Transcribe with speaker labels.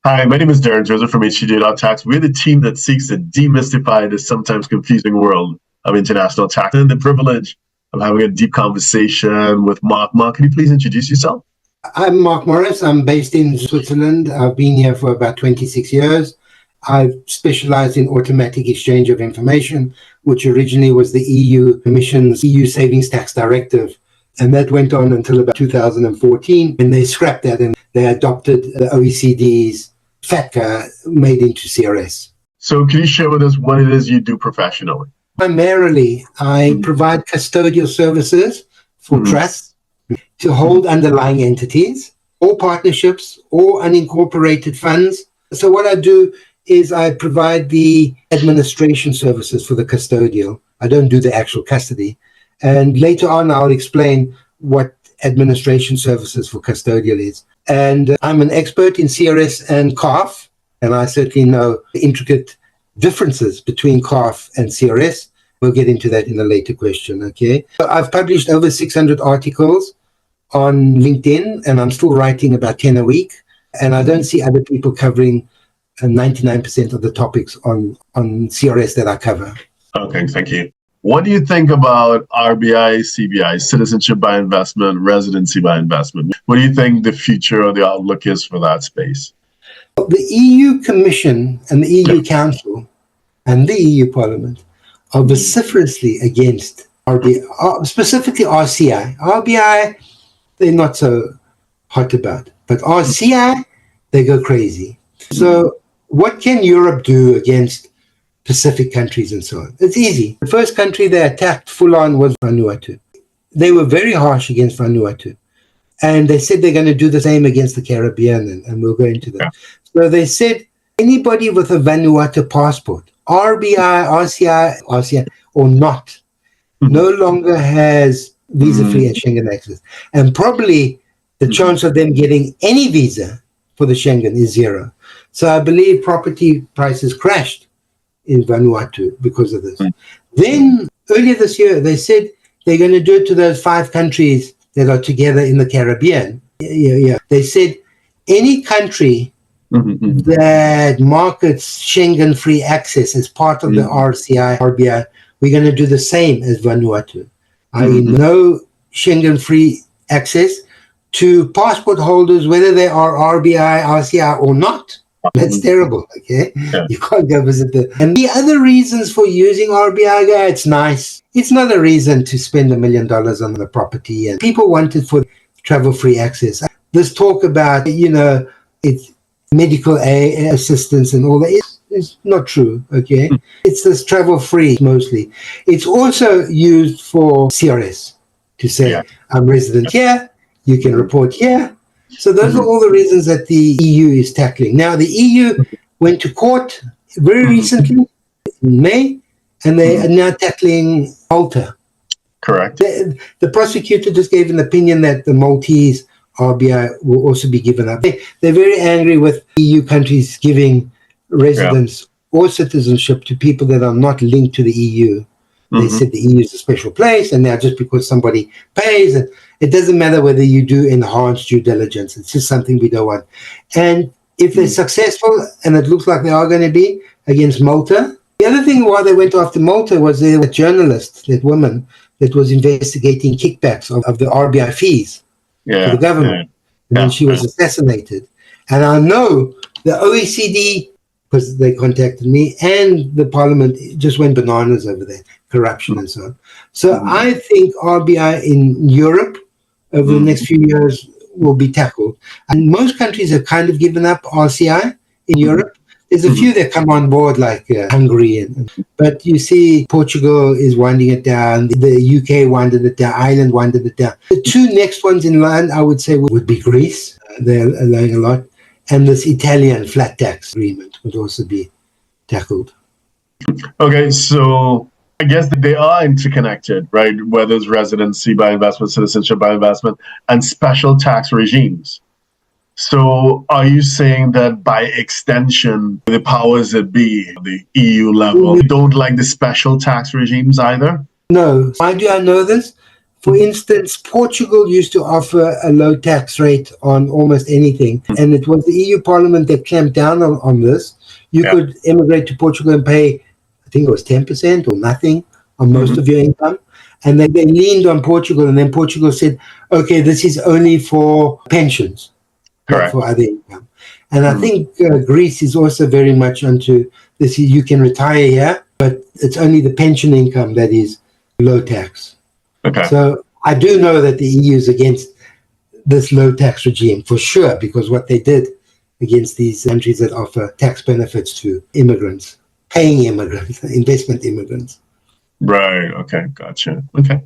Speaker 1: Hi, my name is Darren Joseph from HTJ.tax. We're the team that seeks to demystify this sometimes confusing world of international tax and the privilege of having a deep conversation with Mark. Mark, can you please introduce yourself?
Speaker 2: I'm Mark Morris. I'm based in Switzerland. I've been here for about 26 years. I've specialized in automatic exchange of information, which originally was the EU Commission's EU Savings Tax Directive. And that went on until about 2014, and they scrapped that and they adopted the OECD's FATCA made into CRS.
Speaker 1: So can you share with us what it is you do professionally?
Speaker 2: Primarily, I provide custodial services for trusts to hold underlying entities or partnerships or unincorporated funds. So what I do is I provide the administration services for the custodial. I don't do the actual custody. And later on, I'll explain what administration services for custodial is. And I'm an expert in CRS and CARF, and I certainly know the intricate differences between CARF and CRS. We'll get into that in a later question, okay? I've published over 600 articles on LinkedIn, and I'm still writing about 10 a week. And I don't see other people covering 99% of the topics on CRS that I cover.
Speaker 1: Okay, thank you. What do you think about RBI, CBI, citizenship by investment, residency by investment? What do you think the future or the outlook is for that space?
Speaker 2: The EU Commission and the EU Council and the EU Parliament are vociferously against RBI, specifically RCI. RBI, they're not so hot about, but RCI, they go crazy. So what can Europe do against Pacific countries and so on? It's easy. The first country they attacked full on was Vanuatu. They were very harsh against Vanuatu. And they said they're going to do the same against the Caribbean, and we'll go into that. Yeah. So they said anybody with a Vanuatu passport, RBI, RCI, or not, no longer has visa-free and Schengen access. And probably the chance of them getting any visa for the Schengen is zero. So I believe property prices crashed in Vanuatu because of this. Then earlier this year, they said they're going to do it to those 5 countries that are together in the Caribbean. They said any country that markets Schengen-free access as part of the RCI, RBI, we're going to do the same as Vanuatu. I.e., no Schengen-free access to passport holders, whether they are RBI, RCI or not. That's terrible, okay? Yeah. You can't go visit them. And the other reasons for using RBI, it's nice. It's not a reason to spend $1 million on the property. And people want it for travel-free access. This talk about, it's medical aid, assistance and all that is not true, okay? It's this travel-free mostly. It's also used for CRS to say, I'm resident here, you can report here. So those are all the reasons that the EU is tackling. Now, the EU went to court very recently, in May, and they are now tackling Malta.
Speaker 1: Correct.
Speaker 2: The prosecutor just gave an opinion that the Maltese RBI will also be given up. They're very angry with EU countries giving residence or citizenship to people that are not linked to the EU. They said the EU is a special place, and now just because somebody pays, and it doesn't matter whether you do enhanced due diligence. It's just something we don't want. And if they're successful, and it looks like they are going to be against Malta. The other thing why they went after Malta was there was a journalist, that woman, that was investigating kickbacks of the RBI fees to the government. And then she was assassinated. And I know the OECD, because they contacted me, and the Parliament just went bananas over there. Corruption and so on. So I think RBI in Europe over the next few years will be tackled. And most countries have kind of given up RCI in Europe. There's a few that come on board like Hungary, but you see Portugal is winding it down, the UK winded it down, Ireland winded it down. The 2 next ones in line, I would say, would be Greece. They're allowing a lot. And this Italian flat tax agreement would also be tackled.
Speaker 1: Okay, so I guess they are interconnected, right? Whether it's residency by investment, citizenship by investment, and special tax regimes. So are you saying that by extension, the powers that be, the EU level, don't like the special tax regimes either?
Speaker 2: No. Why do I know this? For instance, Portugal used to offer a low tax rate on almost anything, and it was the EU Parliament that clamped down on this. You could immigrate to Portugal and pay, I think it was 10% or nothing on most of your income. And then they leaned on Portugal, and then Portugal said, okay, this is only for pensions, not for other income. And I think Greece is also very much onto this. You can retire here, but it's only the pension income that is low tax.
Speaker 1: Okay.
Speaker 2: So I do know that the EU is against this low tax regime for sure, because what they did against these countries that offer tax benefits to immigrants, paying immigrants, investment immigrants.
Speaker 1: Right. Okay. Gotcha. Okay.